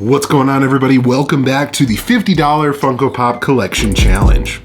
What's going on, everybody? Welcome back to the $50 Funko Pop Collection Challenge.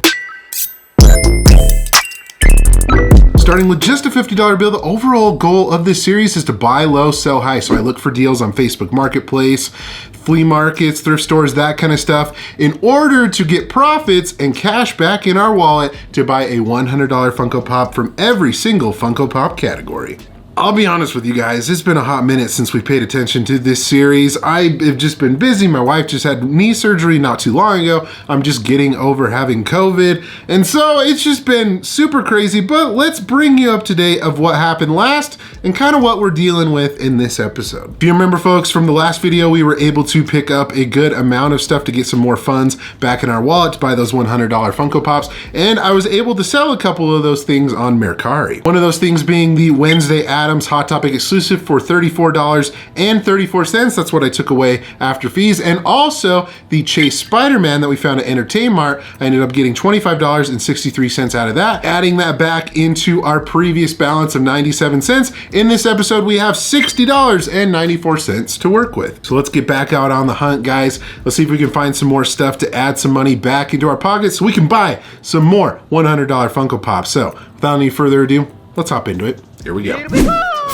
Starting with just a $50 bill, the overall goal of this series is to buy low, sell high. So I look for deals on Facebook Marketplace, flea markets, thrift stores, that kind of stuff, in order to get profits and cash back in our wallet to buy a $100 Funko Pop from every single Funko Pop category. I'll be honest with you guys, it's been a hot minute since we paid attention to this series. I've just been busy. My wife just had knee surgery not too long ago. I'm just getting over having COVID. And so it's just been super crazy, but let's bring you up to date of what happened last and kind of what we're dealing with in this episode. If you remember, folks, from the last video, we were able to pick up a good amount of stuff to get some more funds back in our wallet to buy those $100 Funko Pops. And I was able to sell a couple of those things on Mercari. One of those things being the Wednesday Adams Hot Topic exclusive for $34.34. That's what I took away after fees. And also the Chase Spider-Man that we found at Entertainmart. I ended up getting $25.63 out of that, adding that back into our previous balance of 97 cents. In this episode, we have $60.94 to work with. So let's get back out on the hunt, guys. Let's see if we can find some more stuff to add some money back into our pockets so we can buy some more $100 Funko Pops. So without any further ado, let's hop into it. Here we go.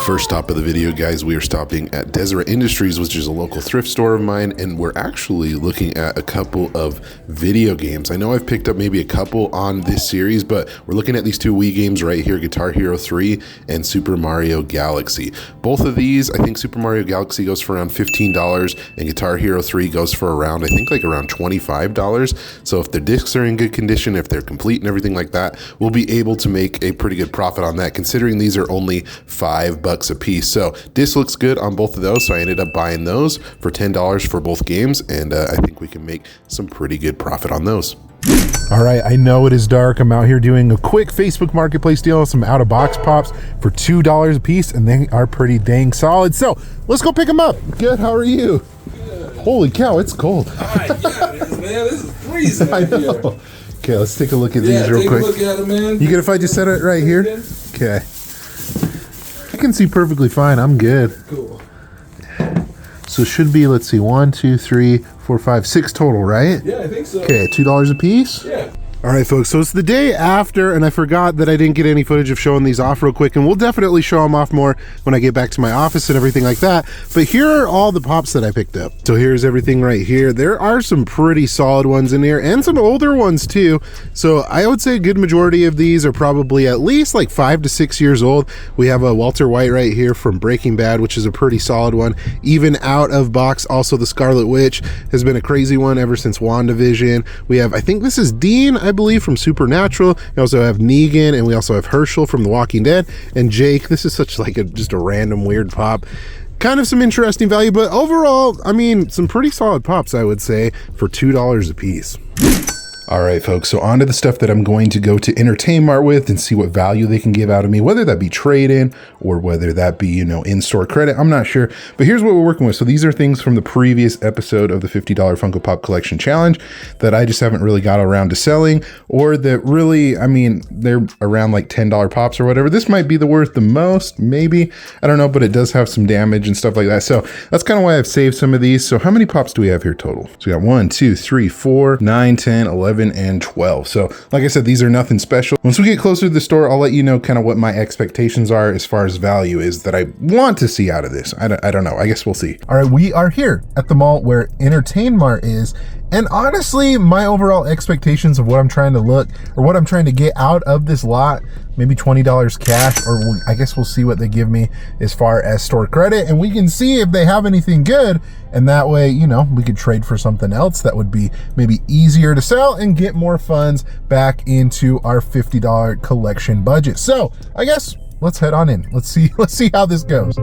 First stop of the video, guys, we are stopping at Deseret Industries, which is a local thrift store of mine, and we're actually looking at a couple of video games. I know I've picked up maybe a couple on this series, but we're looking at these two Wii games right here, Guitar Hero 3 and Super Mario Galaxy. Both of these, I think Super Mario Galaxy goes for around $15 and Guitar Hero 3 goes for around, I think, like around $25. So if the discs are in good condition, if they're complete and everything like that, we'll be able to make a pretty good profit on that, considering these are only $5 a piece. So this looks good on both of those, so I ended up buying those for $10 for both games, and I think we can make some pretty good profit on those. All right, I know it is dark. I'm out here doing a quick Facebook Marketplace deal, some out-of-box pops for $2 a piece, and they are pretty dang solid. So let's go pick them up. Good, how are you? Good. Holy cow, it's cold. Yeah, it is, man. This is freezing out here. Okay, let's take a look at these real quick. Look at it, man. You good if I just set it right here? Okay. I can see perfectly fine. I'm good. Cool. So it should be, let's see, 1, 2, 3, 4, 5, 6 total, right? Yeah, I think so. Okay, $2 a piece? Yeah. All right, folks, so it's the day after, and I forgot that I didn't get any footage of showing these off real quick, and we'll definitely show them off more when I get back to my office and everything like that. But here are all the pops that I picked up. So here's everything right here. There are some pretty solid ones in here, and some older ones too. So I would say a good majority of these are probably at least like 5 to 6 years old. We have a Walter White right here from Breaking Bad, which is a pretty solid one. Even out of box, also the Scarlet Witch has been a crazy one ever since WandaVision. We have, I think this is Dean, I believe, from Supernatural. We also have Negan, and we also have Herschel from The Walking Dead, and Jake. This is such like just a random weird pop. Kind of some interesting value, but overall, I mean, some pretty solid pops, I would say, for $2 a piece. All right, folks, so on to the stuff that I'm going to go to Entertainmart with and see what value they can give out of me, whether that be trade-in or whether that be, you know, in-store credit. I'm not sure, but here's what we're working with. So these are things from the previous episode of the $50 Funko Pop Collection Challenge that I just haven't really got around to selling, or that really, I mean, they're around like $10 pops or whatever. This might be the worth the most, maybe, I don't know, but it does have some damage and stuff like that. So that's kind of why I've saved some of these. So how many pops do we have here total? So we got 1, 2, 3, 4, 9, 10, 11, and 12. So like I said, these are nothing special. Once we get closer to the store, I'll let you know kind of what my expectations are as far as value is that I want to see out of this. I don't know. I guess we'll see. All right, we are here at the mall where Entertainmart is. And honestly, my overall expectations of what I'm trying to look or what I'm trying to get out of this lot, maybe $20 cash, or I guess we'll see what they give me as far as store credit, and we can see if they have anything good. And that way, you know, we could trade for something else that would be maybe easier to sell and get more funds back into our $50 collection budget. So I guess let's head on in. Let's see how this goes.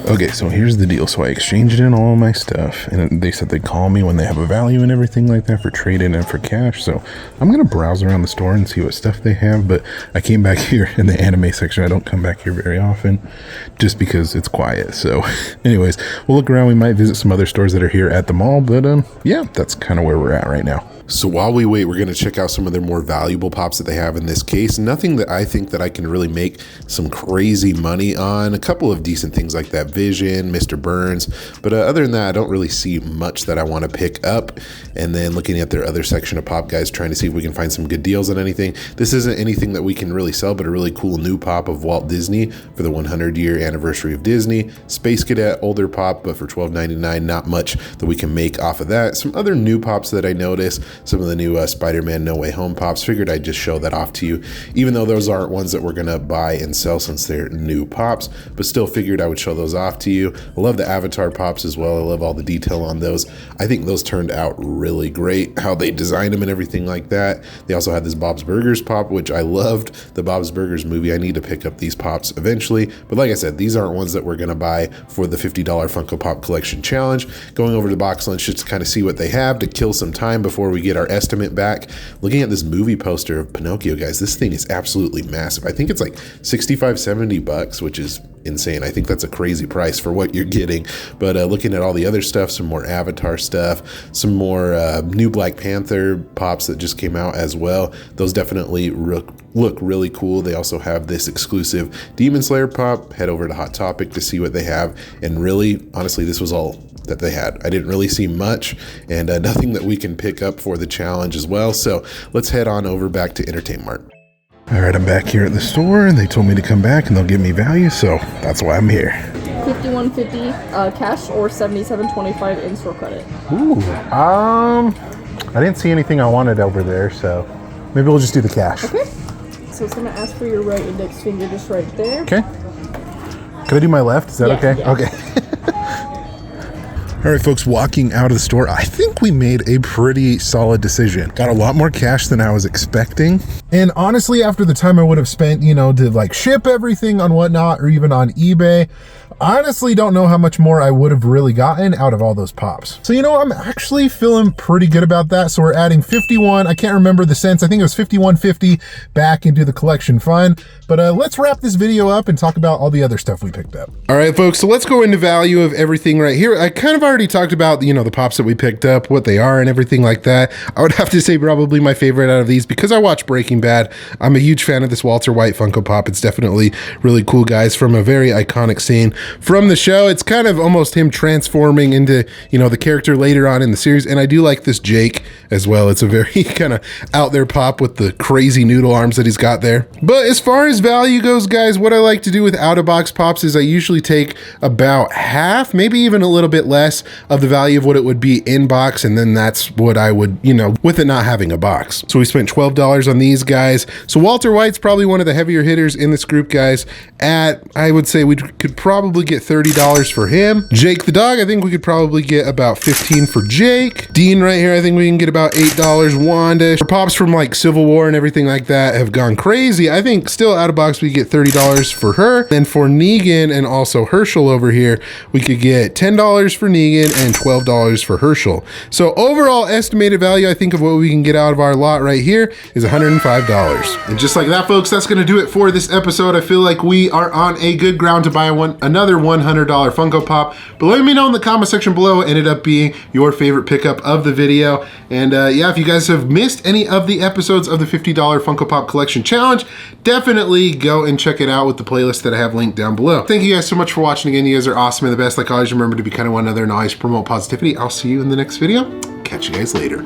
Okay, so here's the deal. So I exchanged in all my stuff, and they said they'd call me when they have a value and everything like that for trade-in and for cash. So I'm gonna browse around the store and see what stuff they have, but I came back here in the anime section. I don't come back here very often just because it's quiet. So anyways, we'll look around. We might visit some other stores that are here at the mall, but yeah, that's kind of where we're at right now. So while we wait, we're going to check out some of their more valuable pops that they have in this case. Nothing that I think that I can really make some crazy money on. A couple of decent things like that Vision, Mr. Burns, but other than that, I don't really see much that I want to pick up. And then looking at their other section of pop, guys, trying to see if we can find some good deals on anything. This isn't anything that we can really sell, but a really cool new pop of Walt Disney for the 100-year anniversary of Disney. Space Cadet, older pop, but for $12.99, not much that we can make off of that. Some other new pops that I noticed, some of the new Spider-Man No Way Home pops. Figured I'd just show that off to you, even though those aren't ones that we're gonna buy and sell since they're new pops, but still figured I would show those off to you. I love the Avatar pops as well. I love all the detail on those. I think those turned out really great, how they designed them and everything like that. They also had this Bob's Burgers pop, which I loved the Bob's Burgers movie. I need to pick up these pops eventually, but like I said, these aren't ones that we're gonna buy for the $50 Funko Pop collection challenge. Going over to Box Lunch just to kind of see what they have to kill some time before we get our estimate back. Looking at this movie poster of Pinocchio, guys, this thing is absolutely massive. I think it's like 65, 70 bucks, which is insane. I think that's a crazy price for what you're getting. But looking at all the other stuff, some more Avatar stuff, some more new Black Panther pops that just came out as well. Those definitely look really cool. They also have this exclusive Demon Slayer pop. Head over to Hot Topic to see what they have. And really, honestly, this was all that they had. I didn't really see much, and nothing that we can pick up for the challenge as well. So let's head on over back to Entertainmart. All right, I'm back here at the store, and they told me to come back and they'll give me value, so that's why I'm here. $51.50 cash or $77.25 in-store credit. Ooh, I didn't see anything I wanted over there, so maybe we'll just do the cash. Okay. So it's gonna ask for your right index finger just right there. Okay. Can I do my left? Is that okay? Yeah. Okay. All right, folks, walking out of the store, I think we made a pretty solid decision. Got a lot more cash than I was expecting. And honestly, after the time I would have spent, you know, to like ship everything on whatnot, or even on eBay, honestly don't know how much more I would have really gotten out of all those pops. So, you know, I'm actually feeling pretty good about that. So we're adding 51, I can't remember the cents, I think it was 51.50 back into the collection fund. But let's wrap this video up and talk about all the other stuff we picked up. All right, folks, so let's go into value of everything right here. I kind of already talked about, you know, the pops that we picked up, what they are and everything like that. I would have to say probably my favorite out of these, because I watch Breaking Bad. I'm a huge fan of this Walter White Funko Pop. It's definitely really cool, guys, from a very iconic scene from the show. It's kind of almost him transforming into, you know, the character later on in the series. And I do like this Jake as well. It's a very kind of out there pop with the crazy noodle arms that he's got there. But as far as value goes, guys, what I like to do with out-of-box pops is I usually take about half, maybe even a little bit less of the value of what it would be in box, and then that's what I would, you know, with it not having a box. So we spent $12 on these guys. So Walter White's probably one of the heavier hitters in this group, guys. I would say we could probably get $30 for him. Jake the dog, I think we could probably get about $15 for Jake. Dean right here, I think we can get about $8. Wanda, for pops from like Civil War and everything like that have gone crazy. I think still out of box we get $30 for her. Then for Negan and also Herschel over here, we could get $10 for Negan and $12 for Herschel. So overall estimated value, I think, of what we can get out of our lot right here is $105. And just like that, folks, that's gonna do it for this episode. I feel like we are on a good ground to buy another $100 Funko Pop, but let me know in the comment section below what ended up being your favorite pickup of the video. And yeah, if you guys have missed any of the episodes of the $50 Funko Pop Collection Challenge, definitely go and check it out with the playlist that I have linked down below. Thank you guys so much for watching again. You guys are awesome and the best. Like always, remember to be kind of one another and always promote positivity. I'll see you in the next video. Catch you guys later.